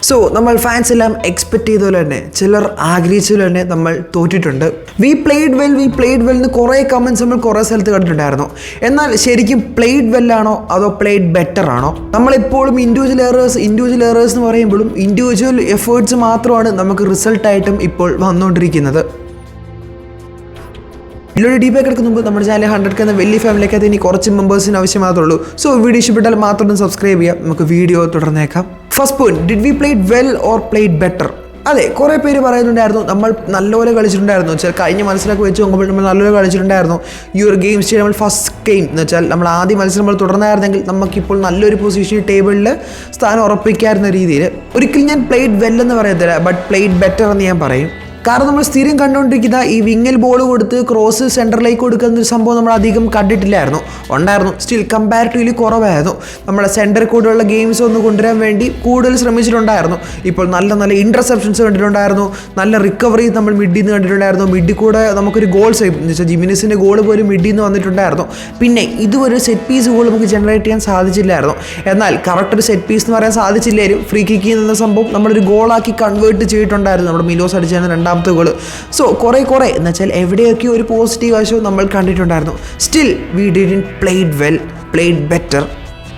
So നമ്മൾ fans എല്ലാം expect ചെയ്തതുപോലെ തന്നെ ചിലർ ആഗ്രഹിച്ചതുപോലെ തന്നെ നമ്മൾ തോറ്റിട്ടുണ്ട്. വി പ്ലേഡ് വെൽ എന്ന് കുറേ കമൻറ്റ്സ് നമ്മൾ കുറേ സ്ഥലത്ത് കണ്ടിട്ടുണ്ടായിരുന്നു. എന്നാൽ ശരിക്കും പ്ലേഡ് വെൽ ആണോ അതോ പ്ലേഡ് ബെറ്റർ ആണോ? നമ്മളിപ്പോഴും ഇൻഡിവിജ്വൽ എറേഴ്സ് എന്ന് പറയുമ്പോഴും ഇൻഡിവിജ്വൽ എഫേർട്സ് മാത്രമാണ് നമുക്ക് റിസൾട്ടായിട്ടും ഇപ്പോൾ വന്നുകൊണ്ടിരിക്കുന്നത്. ഇതിലൊരു ഡീപ്പായി കിടക്കുന്ന മുമ്പ് നമ്മുടെ ചാനൽ 100K എന്ന വലിയ ഫാമിലിക്കകത്ത് ഇനി കുറച്ച് മെമ്പേഴ്സിന് ആവശ്യം മാത്രമേ ഉള്ളൂ. സോ വീഡിയോ ഇഷ്ടപ്പെട്ടാൽ മാത്രം ഒന്ന് സബ്സ്ക്രൈബ് ചെയ്യാം. നമുക്ക് വീഡിയോ തുടർന്നേക്കാം. First point, did we played well or played better? അതെ, കുറേ പേര് പറയുന്നുണ്ടായിരുന്നു നമ്മൾ നല്ലപോലെ കളിച്ചിട്ടുണ്ടായിരുന്നു. വെച്ചാൽ കഴിഞ്ഞ മത്സരമൊക്കെ വെച്ച് നോക്കുമ്പോൾ നമ്മൾ നല്ലപോലെ കളിച്ചിട്ടുണ്ടായിരുന്നു. ഈ ഒരു ഗെയിം സ്റ്റേജ് നമ്മൾ ഫസ്റ്റ് ഗെയിം എന്ന് വെച്ചാൽ നമ്മൾ ആദ്യ മത്സരം നമ്മൾ തുടർന്നായിരുന്നെങ്കിൽ നമുക്കിപ്പോൾ നല്ലൊരു പൊസിഷൻ ടേബിളിൽ സ്ഥാനം ഉറപ്പിക്കാവുന്ന രീതിയിൽ. ഒരിക്കലും ഞാൻ പ്ലേഡ് വെൽ എന്ന് പറയത്തില്ല, ബട്ട് പ്ലേഡ് ബെറ്റർ എന്ന് ഞാൻ പറയും. കാരണം നമ്മൾ സ്ഥിരം കണ്ടുകൊണ്ടിരിക്കുന്ന ഈ വിങ്ങിൽ ബോൾ കൊടുത്ത് ക്രോസ് സെൻറ്ററിലേക്ക് കൊടുക്കുന്ന ഒരു സംഭവം നമ്മൾ അധികം കണ്ടിട്ടില്ലായിരുന്നു. ഉണ്ടായിരുന്നു, സ്റ്റിൽ കമ്പാരിറ്റീവ്ലി കുറവായിരുന്നു. നമ്മളെ സെൻറ്ററിൽ കൂടെയുള്ള ഗെയിംസ് ഒന്ന് കൊണ്ടുവരാൻ വേണ്ടി കൂടുതൽ ശ്രമിച്ചിട്ടുണ്ടായിരുന്നു. ഇപ്പോൾ നല്ല ഇൻ്റർസെപ്ഷൻസ് കണ്ടിട്ടുണ്ടായിരുന്നു, നല്ല റിക്കവറി നമ്മൾ മിഡിൽ നിന്ന് കണ്ടിട്ടുണ്ടായിരുന്നു. മിഡിൽ കൂടെ നമുക്കൊരു ഗോൾ സേവ് എന്ന് വെച്ചാൽ ജിമിനിസിൻ്റെ ഗോൾ പോലും മിഡിൽ നിന്ന് വന്നിട്ടുണ്ടായിരുന്നു. പിന്നെ ഇതുവരെ സെറ്റ് പീസ് ഗോൾ നമുക്ക് ജനറേറ്റ് ചെയ്യാൻ സാധിച്ചില്ലായിരുന്നു. എന്നാൽ കറക്റ്റ് ഒരു സെറ്റ് പീസ് എന്ന് പറയാൻ സാധിച്ചില്ലേലും ഫ്രീ കിക്ക് എന്ന സംഭവം നമ്മളൊരു ഗോളാക്കി കൺവേർട്ട് ചെയ്തിട്ടുണ്ടായിരുന്നു. നമ്മുടെ മിലോസ് അടിച്ചാണ് രണ്ടാമത്തെ ഗോൾ. സോ കുറേ എന്ന് വെച്ചാൽ എവിടെയൊക്കെ ഒരു പോസിറ്റീവ് വശവും നമ്മൾ കണ്ടിട്ടുണ്ടായിരുന്നു. Still we didn't played well, played better.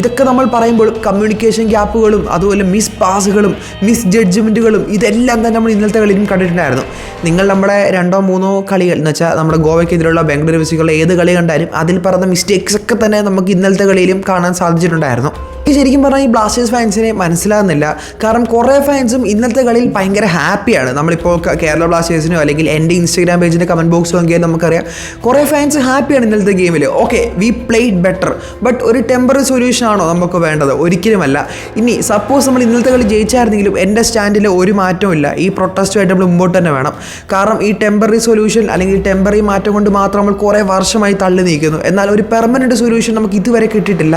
ഇതൊക്കെ നമ്മൾ പറയുമ്പോൾ കമ്മ്യൂണിക്കേഷൻ ഗ്യാപ്പുകളും അതുപോലെ മിസ് പാസുകളും മിസ് ജഡ്ജ്മെൻറ്റുകളും ഇതെല്ലാം തന്നെ നമ്മൾ ഇന്നലത്തെ കളിയിലും കണ്ടിട്ടുണ്ടായിരുന്നു. നിങ്ങൾ നമ്മുടെ 2-3 കളികൾ എന്ന് വെച്ചാൽ നമ്മുടെ ഗോവയ്ക്കെതിരെയുള്ള ബാംഗ്ലൂർ എഫ്സികളുടെ ഏത് കളി കണ്ടാലും അതിൽ പറഞ്ഞ മിസ്റ്റേക്സ് ഒക്കെ തന്നെ നമുക്ക് ഇന്നലത്തെ കളിയിലും കാണാൻ സാധിച്ചിട്ടുണ്ടായിരുന്നു. ശരിക്കും പറഞ്ഞാൽ ഈ ബ്ലാസ്റ്റേഴ്സ് ഫാൻസിനെ മനസ്സിലാകുന്നില്ല. കാരണം കുറേ ഫാൻസും ഇന്നത്തെ കളിയിൽ ഭയങ്കര ഹാപ്പിയാണ്. നമ്മളിപ്പോൾ കേരള ബ്ലാസ്റ്റേഴ്സിനോ അല്ലെങ്കിൽ എൻ്റെ ഇൻസ്റ്റാഗ്രാം പേജിൻ്റെ കമൻറ്റ് ബോക്സ് നോക്കിയാൽ നമുക്കറിയാം കുറേ ഫാൻസ് ഹാപ്പിയാണ് ഇന്നലത്തെ ഗെയിമിൽ. Okay, we played better, but ഒരു ടെമ്പററി സൊല്യൂഷൻ ആണോ നമുക്ക് വേണ്ടത്? ഒരിക്കലുമല്ല. ഇനി സപ്പോസ് നമ്മൾ ഇന്നലത്തെ കളി ജയിച്ചായിരുന്നെങ്കിലും എൻ്റെ സ്റ്റാൻഡിൽ ഒരു മാറ്റവും ഇല്ല. ഈ പ്രൊട്ടസ്റ്റുമായിട്ട് നമ്മൾ മുമ്പോട്ട് തന്നെ വേണം. കാരണം ഈ ടെമ്പററി സൊല്യൂഷൻ അല്ലെങ്കിൽ ടെമ്പററി മാറ്റം കൊണ്ട് മാത്രം നമ്മൾ കുറേ വർഷമായി തള്ളി നീക്കുന്നു. എന്നാൽ ഒരു പെർമനൻറ്റ് സൊല്യൂഷൻ നമുക്ക് ഇതുവരെ കിട്ടിയിട്ടില്ല.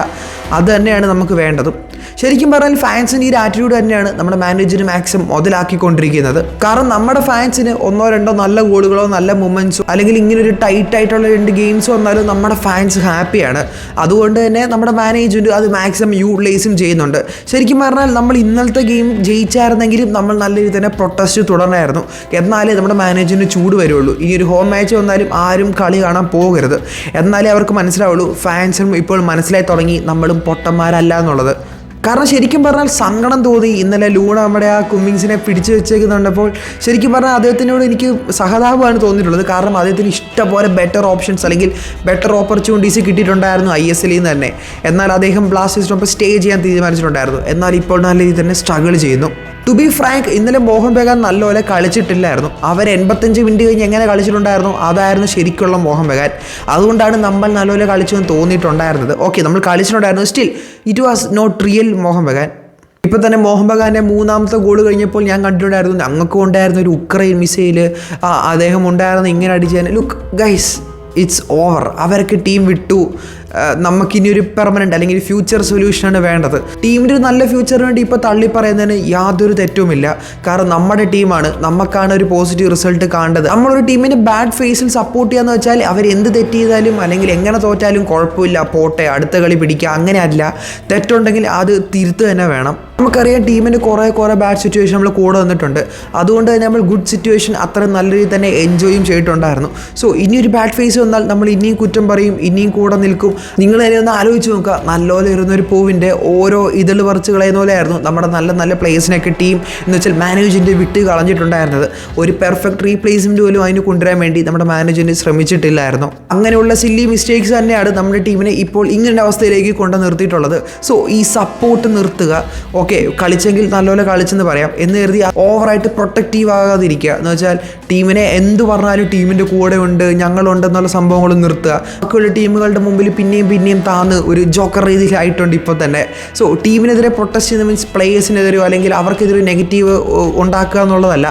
അത് തന്നെയാണ് നമുക്ക് വേണ്ടതും. ശരിക്കും പറഞ്ഞാൽ ഫാൻസിന് ഈ ഒരു ആറ്റിറ്റ്യൂഡ് തന്നെയാണ് നമ്മുടെ മാനേജർ മാക്സിമം മുതലാക്കിക്കൊണ്ടിരിക്കുന്നത്. കാരണം നമ്മുടെ ഫാൻസിന് 1-2 നല്ല ഗോളുകളോ നല്ല മൊമെൻറ്റ്സോ അല്ലെങ്കിൽ ഇങ്ങനെ ഒരു ടൈറ്റ് ആയിട്ടുള്ള 2 ഗെയിംസ് വന്നാലും നമ്മുടെ ഫാൻസ് ഹാപ്പിയാണ്. അതുകൊണ്ട് തന്നെ നമ്മുടെ മാനേജ്മെൻറ്റ് അത് മാക്സിമം യൂട്ടിലൈസും ചെയ്യുന്നുണ്ട്. ശരിക്കും പറഞ്ഞാൽ നമ്മൾ ഇന്നലത്തെ ഗെയിം ജയിച്ചായിരുന്നെങ്കിലും നമ്മൾ നല്ല രീതിയിൽ തന്നെ പ്രൊട്ടസ്റ്റ് തുടർന്നായിരുന്നു. എന്നാലേ നമ്മുടെ മാനേജറിന് ചൂട് വരുള്ളൂ. ഇനി ഒരു ഹോം മാച്ച് വന്നാലും ആരും കളി കാണാൻ പോകരുത്. എന്നാലേ അവർക്ക് മനസ്സിലാവുള്ളൂ, ഫാൻസും ഇപ്പോൾ മനസ്സിലായി തുടങ്ങി നമ്മളും പൊട്ടന്മാരല്ല എന്നുള്ളത്. കാരണം ശരിക്കും പറഞ്ഞാൽ സങ്കടം തോന്നി ഇന്നലെ ലൂണ നമ്മുടെ ആ കുമ്മിങ്സിനെ പിടിച്ചു വെച്ചേക്കുന്നുണ്ടപ്പോൾ. ശരിക്കും പറഞ്ഞാൽ അദ്ദേഹത്തിനോട് എനിക്ക് സഹതാപമാണ് തോന്നിയിട്ടുള്ളത്. കാരണം അദ്ദേഹത്തിന് ഇഷ്ടംപോലെ ബെറ്റർ ഓപ്ഷൻസ് അല്ലെങ്കിൽ ബെറ്റർ ഓപ്പർച്യൂണിറ്റീസ് കിട്ടിയിട്ടുണ്ടായിരുന്നു ISL നിന്ന് തന്നെ. എന്നാൽ അദ്ദേഹം ബ്ലാസ്റ്റേഴ്സിനൊപ്പം സ്റ്റേ ചെയ്യാൻ തീരുമാനിച്ചിട്ടുണ്ടായിരുന്നു. എന്നാൽ ഇപ്പോൾ നല്ല രീതിയിൽ തന്നെ സ്ട്രഗിൾ ചെയ്യുന്നു. ടു ബി ഫ്രാങ്ക്, ഇന്നലെ മോഹൻ ബഗാൻ നല്ലപോലെ കളിച്ചിട്ടില്ലായിരുന്നു. അവർ 85 മിനിറ്റ് കഴിഞ്ഞ് എങ്ങനെ കളിച്ചിട്ടുണ്ടായിരുന്നു അതായിരുന്നു ശരിക്കുള്ള മോഹൻ ബഗാൻ. അതുകൊണ്ടാണ് നമ്മൾ നല്ലപോലെ കളിച്ചു എന്ന് തോന്നിയിട്ടുണ്ടായിരുന്നത്. ഓക്കെ, നമ്മൾ കളിച്ചിട്ടുണ്ടായിരുന്നു, still it was not real Mohan Bagan. ഇപ്പം തന്നെ മോഹൻ ബഗാൻ്റെ 3ാമത്തെ ഗോൾ കഴിഞ്ഞപ്പോൾ ഞാൻ കണ്ടിട്ടുണ്ടായിരുന്നു ഞങ്ങൾക്ക് ഉണ്ടായിരുന്ന ഒരു ഉക്രൈൻ മിസൈൽ അദ്ദേഹം ഉണ്ടായിരുന്നു ഇങ്ങനെ അടിച്ചാൽ. Look guys, it's over. അവരൊക്കെ ടീം വിട്ടു. നമുക്കിനി ഒരു പെർമനൻറ്റ് അല്ലെങ്കിൽ ഫ്യൂച്ചർ സൊല്യൂഷനാണ് വേണ്ടത്. ടീമിൻ്റെ ഒരു നല്ല ഫ്യൂച്ചറിന് വേണ്ടി ഇപ്പോൾ തള്ളി പറയുന്നതിന് യാതൊരു തെറ്റുമില്ല. കാരണം നമ്മുടെ ടീമാണ്, നമുക്കാണ് ഒരു പോസിറ്റീവ് റിസൾട്ട് കാണേണ്ടത്. നമ്മളൊരു ടീമിന് ബാഡ് ഫേസിൽ സപ്പോർട്ട് ചെയ്യാന്ന് വെച്ചാൽ അവരെന്ത് തെറ്റ് ചെയ്താലും അല്ലെങ്കിൽ എങ്ങനെ തോറ്റാലും കുഴപ്പമില്ല, പോട്ടെ അടുത്ത കളി പിടിക്കുക, അങ്ങനെ അല്ല. തെറ്റുണ്ടെങ്കിൽ അത് തിരുത്ത് തന്നെ വേണം. നമുക്കറിയാം ടീമിന് കുറേ ബാഡ് സിറ്റുവേഷൻ നമ്മൾ കൂടെ വന്നിട്ടുണ്ട്. അതുകൊണ്ട് തന്നെ നമ്മൾ ഗുഡ് സിറ്റുവേഷൻ അത്ര നല്ല രീതിയിൽ തന്നെ എൻജോയും ചെയ്തിട്ടുണ്ടായിരുന്നു. സോ ഇനിയൊരു ബാഡ് ഫേസ് വന്നാൽ നമ്മൾ ഇനിയും കുറ്റം പറയും, ഇനിയും കൂടെ നിൽക്കും. നിങ്ങൾ തന്നെ ഒന്ന് ആലോചിച്ച് നോക്കുക, നല്ലപോലെ ഇരുന്നൊരു പൂവിൻ്റെ ഓരോ ഇതൾ പറിച്ച് കളയുന്ന പോലെയായിരുന്നു നമ്മുടെ നല്ല പ്ലേയേഴ്സിനൊക്കെ ടീം എന്ന് വെച്ചാൽ മാനേജ്മെൻറ്റ് വിട്ട് കളഞ്ഞിട്ടുണ്ടായിരുന്നത്. ഒരു പെർഫെക്റ്റ് റീപ്ലേസ്മെൻറ്റ് പോലും അതിന് കൊണ്ടുവരാൻ വേണ്ടി നമ്മുടെ മാനേജ്മെൻറ്റ് ശ്രമിച്ചിട്ടില്ലായിരുന്നു. അങ്ങനെയുള്ള സില്ലി മിസ്റ്റേക്സ് തന്നെയാണ് നമ്മുടെ ടീമിനെ ഇപ്പോൾ ഇങ്ങനെ അവസ്ഥയിലേക്ക് കൊണ്ടു നിർത്തിയിട്ടുള്ളത്. സോ ഈ സപ്പോർട്ട് നിർത്തുക. ഓക്കെ, കളിച്ചെങ്കിൽ നല്ലപോലെ കളിച്ചെന്ന് പറയാം എന്ന് കരുതി ഓവറായിട്ട് പ്രൊട്ടക്റ്റീവ് ആകാതിരിക്കുക. എന്ന് വെച്ചാൽ ടീമിനെ എന്ത് പറഞ്ഞാലും ടീമിൻ്റെ കൂടെ ഉണ്ട്, ഞങ്ങളുണ്ടെന്നുള്ള സംഭവങ്ങൾ നിർത്തുക. ബാക്കിയുള്ള ടീമുകളുടെ മുമ്പിൽ പിന്നെയും താന്ന് ഒരു ജോക്കർ രീതിയിലായിട്ടുണ്ട് ഇപ്പോൾ തന്നെ. സോ ടീമിനെതിരെ പ്രൊട്ടസ്റ്റ് ചെയ്യുന്ന മീൻസ് പ്ലേയേഴ്സിനെതിരെയോ അല്ലെങ്കിൽ അവർക്കെതിരെ നെഗറ്റീവ് ഉണ്ടാക്കുക എന്നുള്ളതല്ല,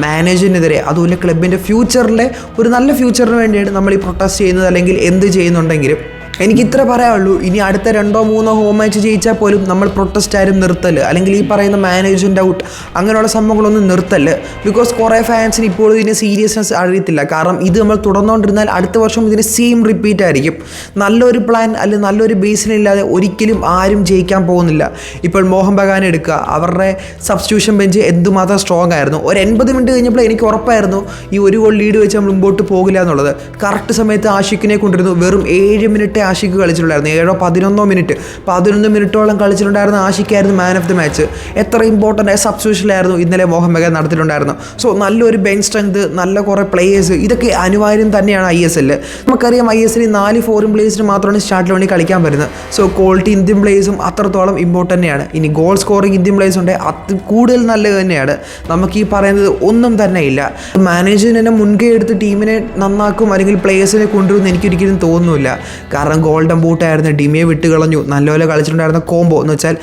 മാനേജറിനെതിരെ അതുപോലെ ക്ലബിൻ്റെ ഫ്യൂച്ചറിലെ ഒരു നല്ല ഫ്യൂച്ചറിന് വേണ്ടിയാണ് നമ്മൾ ഈ പ്രൊട്ടസ്റ്റ് ചെയ്യുന്നത് അല്ലെങ്കിൽ എന്ത് ചെയ്യുന്നുണ്ടെങ്കിലും. എനിക്ക് ഇത്ര പറയാനുള്ളൂ. ഇനി അടുത്ത 2-3 ഹോം മാച്ച് ജയിച്ചാൽ പോലും നമ്മൾ പ്രൊട്ടസ്റ്റ് ആരും നിർത്തല്, അല്ലെങ്കിൽ ഈ പറയുന്ന മാനേജ്മെൻ്റ് ഔട്ട് അങ്ങനെയുള്ള സംഭവങ്ങളൊന്നും നിർത്തല്. ബിക്കോസ് കുറേ ഫാൻസിന് ഇപ്പോഴും ഇതിന് സീരിയസ്നെസ് അറിയത്തില്ല. കാരണം ഇത് നമ്മൾ തുടർന്നുകൊണ്ടിരുന്നാൽ അടുത്ത വർഷം ഇതിന് സെയിം റിപ്പീറ്റ് ആയിരിക്കും. നല്ലൊരു പ്ലാൻ അല്ലെങ്കിൽ നല്ലൊരു ബേസിലില്ലാതെ ഒരിക്കലും ആരും ജയിക്കാൻ പോകുന്നില്ല. ഇപ്പോൾ മോഹൻ ബഗാൻ എടുക്കുക, അവരുടെ സബ്സ്റ്റിറ്റ്യൂഷൻ ബെഞ്ച് എന്തുമാത്രം സ്ട്രോങ് ആയിരുന്നു. ഒരു 80 മിനിറ്റ് കഴിഞ്ഞപ്പോൾ എനിക്ക് ഉറപ്പായിരുന്നു ഈ ഒരു ഗോൾ ലീഡ് വെച്ച് നമ്മൾ മുമ്പോട്ട് പോകില്ല എന്നുള്ളത്. കറക്റ്റ് സമയത്ത് ആഷിഖിനെ കൊണ്ടിരുന്നു. വെറും 7 മിനിറ്റ് ആഷിഖ് കളിച്ചിട്ടുണ്ടായിരുന്നു. 7-11 മിനിറ്റ്, 11 മിനിറ്റോളം കളിച്ചിട്ടുണ്ടായിരുന്ന ആഷിഖായിരുന്നു മാൻ ഓഫ് ദി മാച്ച്. എത്ര ഇമ്പോർട്ടൻ്റ് ആയ സബ്സ്റ്റിറ്റ്യൂഷനിലായിരുന്നു ഇന്നലെ മോഹൻ ബഗാൻ നടത്തിയിട്ടുണ്ടായിരുന്നു. സോ നല്ലൊരു ബെഞ്ച് സ്ട്രെങ്ത്, നല്ല കുറേ പ്ലേയേഴ്സ്, ഇതൊക്കെ അനിവാര്യം തന്നെയാണ് ISL. നമുക്കറിയാം ISL 4 ഫോറിൻ പ്ലേയേഴ്സിന് മാത്രമാണ് സ്റ്റാർട്ടിൽ വേണ്ടി കളിക്കാൻ വരുന്നത്. സോ ക്വാളിറ്റി ഇന്ത്യൻ പ്ലേയേഴ്സും അത്രത്തോളം ഇമ്പോർട്ടൻ്റ് തന്നെയാണ്. ഇനി ഗോൾ സ്കോറിങ് ഇന്ത്യൻ പ്ലേയേഴ്സ് ഉണ്ടെങ്കിൽ അത് കൂടുതൽ നല്ലത് തന്നെയാണ്. നമുക്ക് ഈ പറയുന്നത് ഒന്നും തന്നെ ഇല്ല. മാനേജ്മെൻറ്റിനെ മുൻകൈ എടുത്ത് ടീമിനെ നന്നാക്കും അല്ലെങ്കിൽ പ്ലേയേഴ്സിനെ കൊണ്ടുവരുമെന്ന് എനിക്കൊരിക്കലും തോന്നുന്നില്ല. കാരണം ഗോൾഡൻ ബൂട്ടായിരുന്നു, ഡിമിയെ വിട്ട് കളഞ്ഞു. നല്ലപോലെ കളിച്ചിട്ടുണ്ടായിരുന്ന കോംബോ എന്ന് വെച്ചാൽ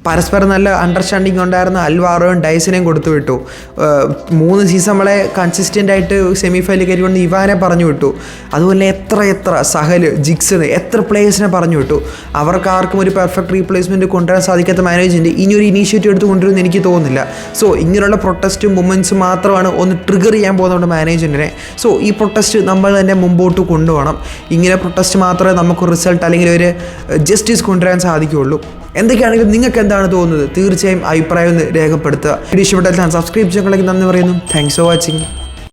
പരസ്പരം നല്ല അണ്ടർസ്റ്റാൻഡിങ് ഉണ്ടായിരുന്ന അൽവാറോയും ഡൈസിനെയും കൊടുത്തു വിട്ടു. 3 സീസൺ നമ്മളെ കൺസിസ്റ്റൻ്റ് ആയിട്ട് സെമി ഫൈനലിൽ കയറിക്കൊണ്ട് ഇവാനെ പറഞ്ഞു വിട്ടു. അതുപോലെ എത്ര സഹല്, ജിക്സണ്, എത്ര പ്ലേയേഴ്സിനെ പറഞ്ഞു വിട്ടു. അവർക്ക് ആർക്കും ഒരു പെർഫെക്റ്റ് റീപ്ലേസ്മെൻറ്റ് കൊണ്ടുവരാൻ സാധിക്കാത്ത മാനേജ്മെൻറ്റ് ഇനി ഒരു ഇനീഷ്യേറ്റീവ് എടുത്ത് കൊണ്ടുവരുമെന്ന് എനിക്ക് തോന്നുന്നില്ല. സോ ഇങ്ങനെയുള്ള പ്രൊട്ടസ്റ്റും മൂവ്മെൻറ്റ്സും മാത്രമാണ് ഒന്ന് ട്രിഗർ ചെയ്യാൻ പോകുന്നത് മാനേജ്മെൻറ്റിനെ. സോ ഈ പ്രൊട്ടസ്റ്റ് നമ്മൾ തന്നെ മുമ്പോട്ട് കൊണ്ടുപോകണം. ഇങ്ങനെ പ്രൊട്ടസ്റ്റ് മാത്രമേ നമുക്ക് റിസൾട്ട് അല്ലെങ്കിൽ ഒരു ജസ്റ്റിസ് കൊണ്ടുവരാൻ സാധിക്കുകയുള്ളൂ. എന്തൊക്കെയാണെങ്കിലും നിങ്ങൾക്ക് എന്താണ് തോന്നുന്നത് തീർച്ചയായും അഭിപ്രായം ഒന്ന് രേഖപ്പെടുത്തുക. വീഡിയോ ഇഷ്ടപ്പെട്ടാൽ സബ്സ്ക്രൈബ് ചെയ്യാൻ നന്ദി പറയുന്നു. Thanks for watching.